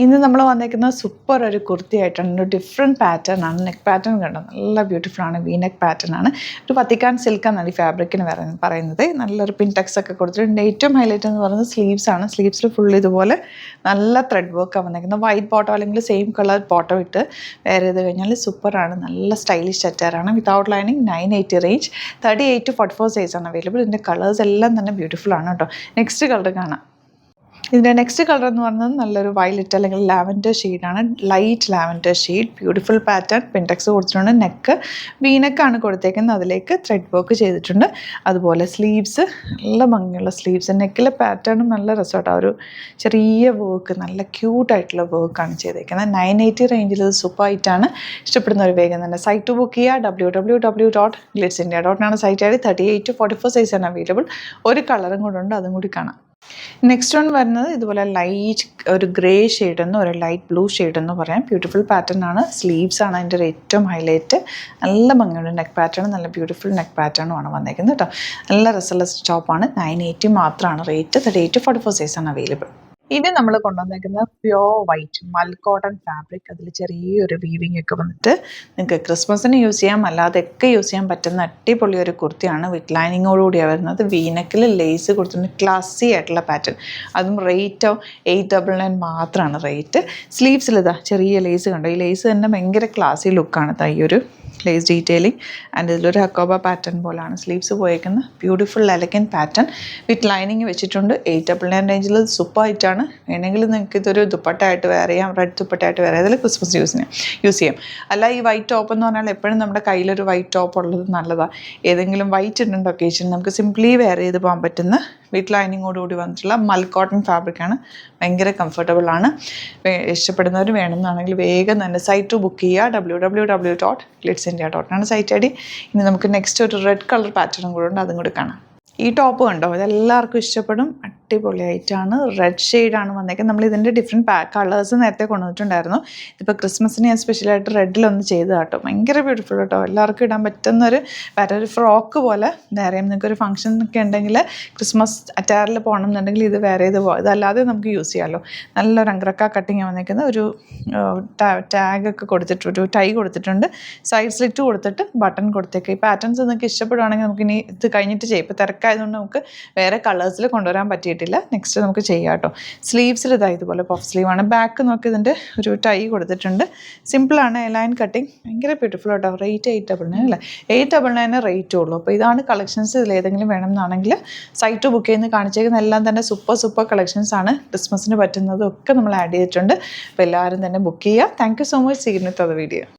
ഇന്ന് നമ്മൾ വന്നേക്കുന്ന സൂപ്പർ ഒരു കുർത്തി ആയിട്ടാണ്. ഒരു ഡിഫറെൻറ്റ് പാറ്റേൺ ആണ്. നെക്ക് പാറ്റേൺ കണ്ടോ, നല്ല ബ്യൂട്ടിഫുൾ ആണ്. വി നെക്ക് പാറ്റേൺ ആണ്. ഒരു പത്തിക്കാൻ സിൽക്ക് എന്നാണ് ഈ ഫാബ്രിക്കിന് പറയുന്നത്. നല്ലൊരു പിൻടെക്സ് ഒക്കെ കൊടുത്തിട്ടുണ്ട്. ഏറ്റവും ഹൈലൈറ്റ് എന്ന് പറയുന്നത് സ്ലീവ്സ് ആണ്. സ്ലീവ്സിൽ ഫുൾ ഇതുപോലെ നല്ല ത്രെഡ് വർക്കാണ് വന്നേക്കുന്നത്. വൈറ്റ് ബോട്ടോ അല്ലെങ്കിൽ സെയിം കളർ ബോട്ടോ ഇട്ട് വെയർ ചെയ്ത് കഴിഞ്ഞാൽ സൂപ്പറാണ്. നല്ല സ്റ്റൈലിഷ് അറ്റാറാണ്. വിതൗട്ട് ലൈനിങ് 980 റേഞ്ച്, 38 to 44 സൈസാണ് അവൈലബിൾ. ഇതിൻ്റെ കളേഴ്സ് എല്ലാം തന്നെ ബ്യൂട്ടിഫുൾ ആണ് കേട്ടോ. നെക്സ്റ്റ് കളർ കാണാം. ഇതിൻ്റെ നെക്സ്റ്റ് കളർ എന്ന് പറയുന്നത് നല്ലൊരു വയലറ്റ് അല്ലെങ്കിൽ ലാവൻഡർ ഷെയ്ഡാണ്. Light lavender shade, beautiful pattern. Pintucks കൊടുത്തിട്ടുണ്ട്. നെക്ക് വീനക്കാണ് കൊടുത്തേക്കുന്നത്. അതിലേക്ക് ത്രെഡ് വർക്ക് ചെയ്തിട്ടുണ്ട്. അതുപോലെ സ്ലീവ്സ് നല്ല ഭംഗിയുള്ള സ്ലീവ്സ്. നെക്കിലെ പാറ്റേണും നല്ല രസമായിട്ട് ഒരു ചെറിയ വർക്ക്, നല്ല ക്യൂട്ടായിട്ടുള്ള വർക്കാണ് ചെയ്തേക്കുന്നത്. 980 റേഞ്ചിൽ ഇത് സൂപ്പറായിട്ടാണ്. ഇഷ്ടപ്പെടുന്നവർ വേഗം തന്നെ സൈറ്റ് ബുക്ക് ചെയ്യുക. www.glitzindia.com സൈറ്റ് ആയി 38 to 44 സൈസാണ് അവൈലബിൾ. ഒരു കളറും കൂടെ ഉണ്ട്, അതും കൂടി കാണാം. നെക്സ്റ്റ് വൺ വരുന്നത് ഇതുപോലെ ലൈറ്റ് ഒരു ഗ്രേ ഷെയ്ഡെന്ന് ഒരു ലൈറ്റ് ബ്ലൂ ഷെയ്ഡെന്ന് പറയാം. ബ്യൂട്ടിഫുൾ പാറ്റേൺ ആണ്. സ്ലീവ്സ് ആണ് അതിൻ്റെ ഏറ്റവും ഹൈലൈറ്റ്. നല്ല ഭംഗിയുണ്ട് നെക്ക് പാറ്റേൺ. നല്ല ബ്യൂട്ടിഫുൾ നെക്ക് പാറ്റേണുമാണ് വന്നേക്കുന്നത് കേട്ടോ. നല്ല രസമുള്ള ടോപ്പാണ്. 980 മാത്രമാണ് റേറ്റ്. 38 to 44 സൈസാണ് അവൈലബിൾ. ഇത് നമ്മൾ കൊണ്ടുവന്നേക്കുന്ന പ്യോർ വൈറ്റ് മൽ കോട്ടൺ ഫാബ്രിക്. അതിൽ ചെറിയൊരു വീവിങ് ഒക്കെ വന്നിട്ട് നിങ്ങൾക്ക് ക്രിസ്മസിന് യൂസ് ചെയ്യാം, അല്ലാതെയൊക്കെ യൂസ് ചെയ്യാൻ പറ്റുന്ന അടിപൊളി ഒരു കുർത്തിയാണ്. വിത്ത് ലൈനിങ്ങോടുകൂടിയാണ് വരുന്നത്. വീനക്കിൽ ലേസ് കൊടുത്തിട്ടുണ്ട്. ക്ലാസി ആയിട്ടുള്ള പാറ്റേൺ. അതും റേറ്റോ 899 മാത്രമാണ് റേറ്റ്. സ്ലീവ്സിൽ ഇതാ ചെറിയ ലേസ് കണ്ടോ. ഈ ലേസ് തന്നെ ഭയങ്കര ക്ലാസി ലുക്കാണ്. ഈ ഒരു ലേസ് ഡീറ്റെയിലിംഗ് ആൻഡ് ഇതിലൊരു ഹക്കോബ പാറ്റേൺ പോലാണ് സ്ലീവ്സ് പോയേക്കുന്ന. Beautiful elegant pattern with lining വെച്ചിട്ടുണ്ട്. 899 റേഞ്ചിൽ സൂപ്പറായിട്ടാണ്. വേണമെങ്കിൽ നിങ്ങൾക്ക് ഇതൊരു ദുപ്പട്ടയായിട്ട് വെയർ ചെയ്യാം. റെഡ് ദുപ്പട്ടയായിട്ട് വെയർ ചെയ്താൽ ക്രിസ്മസ് യൂസ് ചെയ്യാം. അല്ല ഈ വൈറ്റ് ടോപ്പ് എന്ന് പറഞ്ഞാൽ എപ്പോഴും നമ്മുടെ കയ്യിലൊരു വൈറ്റ് ടോപ്പ് ഉള്ളത് നല്ലതാണ്. ഏതെങ്കിലും വൈറ്റ് ഇടേണ്ട ഒക്കേഷൻ നമുക്ക് സിംപ്ലി വെയർ ചെയ്ത് പോകാൻ പറ്റുന്ന വിത്ത് ലൈനിങ്ങോടുകൂടി വന്നിട്ടുള്ള മൽ കോട്ടൺ ഫാബ്രിക്കാണ്. ഭയങ്കര കംഫർട്ടബിൾ ആണ്. ഇഷ്ടപ്പെടുന്നവർ വേണമെന്നാണെങ്കിൽ വേഗം തന്നെ സൈറ്റ് ബുക്ക് ചെയ്യുക. www.glitzindia.com site I D. ഇനി നമുക്ക് നെക്സ്റ്റ് ഒരു റെഡ് കളർ പാറ്റേണും കൂടെ ഉണ്ട്, അതും കൂടി കാണാം. ഈ ടോപ്പ് കണ്ടോ, ഇതെല്ലാവർക്കും ഇഷ്ടപ്പെടും. അടിപൊളിയായിട്ടാണ്. റെഡ് ഷെയ്ഡാണ് വന്നേക്കുന്നത്. നമ്മൾ ഇതിൻ്റെ ഡിഫറെൻറ്റ് കളേഴ്സ് നേരത്തെ കൊണ്ടുവന്നിട്ടുണ്ടായിരുന്നു. ഇതിപ്പോൾ ക്രിസ്മസിന് ഞാൻ സ്പെഷ്യലായിട്ട് റെഡിലൊന്ന് ചെയ്ത് കേട്ടോ. ഭയങ്കര ബ്യൂട്ടിഫുൾ കേട്ടോ. എല്ലാവർക്കും ഇടാൻ പറ്റുന്നൊരു ഒരു ഫ്രോക്ക് പോലെ വേറെ നിങ്ങൾക്കൊരു ഫംഗ്ഷൻ ഒക്കെ ഉണ്ടെങ്കിൽ ക്രിസ്മസ് അറ്റാറിൽ പോകണം എന്നുണ്ടെങ്കിൽ ഇത് വേറെ ചെയ്ത് പോകാം. ഇതല്ലാതെ നമുക്ക് യൂസ് ചെയ്യാമല്ലോ. നല്ല രംഗ്രക്ക കട്ടിങ് വന്നേക്കുന്നത്. ഒരു ടാഗൊക്കെ കൊടുത്തിട്ട് ഒരു ടൈ കൊടുത്തിട്ടുണ്ട്. സൈഡ് സ്ലിറ്റ് കൊടുത്തിട്ട് ബട്ടൺ കൊടുത്തേക്ക്. ഈ പാറ്റേൺസ് നിങ്ങൾക്ക് ഇഷ്ടപ്പെടുവാണെങ്കിൽ നമുക്ക് ഇനി ഇത് കഴിഞ്ഞിട്ട് ചെയ്യും. ഇപ്പോൾ തിരക്കായതുകൊണ്ട് നമുക്ക് വേറെ കളേഴ്സിൽ കൊണ്ടുവരാൻ പറ്റിയിട്ടില്ല. നെക്സ്റ്റ് നമുക്ക് ചെയ്യാം കേട്ടോ. സ്ലീവ്സിൽ ഇതാ ഇതുപോലെ പഫ് സ്ലീവാണ്. ബാക്ക് നോക്കി ഇതിൻ്റെ ഒരു ടൈ കൊടുത്തിട്ടുണ്ട്. സിമ്പിളാണ്. Line cutting. ഭയങ്കര ബ്യൂട്ടിഫുൾ കേട്ടോ. റേറ്റ് 899 അല്ലേ. 899 റേറ്റേ ഉള്ളൂ. അപ്പോൾ ഇതാണ് കളക്ഷൻസ്. ഇതിൽ ഏതെങ്കിലും വേണമെന്നാണെങ്കിൽ സൈറ്റ് ബുക്ക് ചെയ്യുന്ന കാണിച്ചേക്കുന്ന എല്ലാം തന്നെ സൂപ്പർ കളക്ഷൻസ് ആണ്. ക്രിസ്മസിന് പറ്റുന്നതും ഒക്കെ നമ്മൾ ആഡ് ചെയ്തിട്ടുണ്ട്. അപ്പോൾ എല്ലാവരും തന്നെ ബുക്ക് ചെയ്യുക. Thank you so much. See you in another video.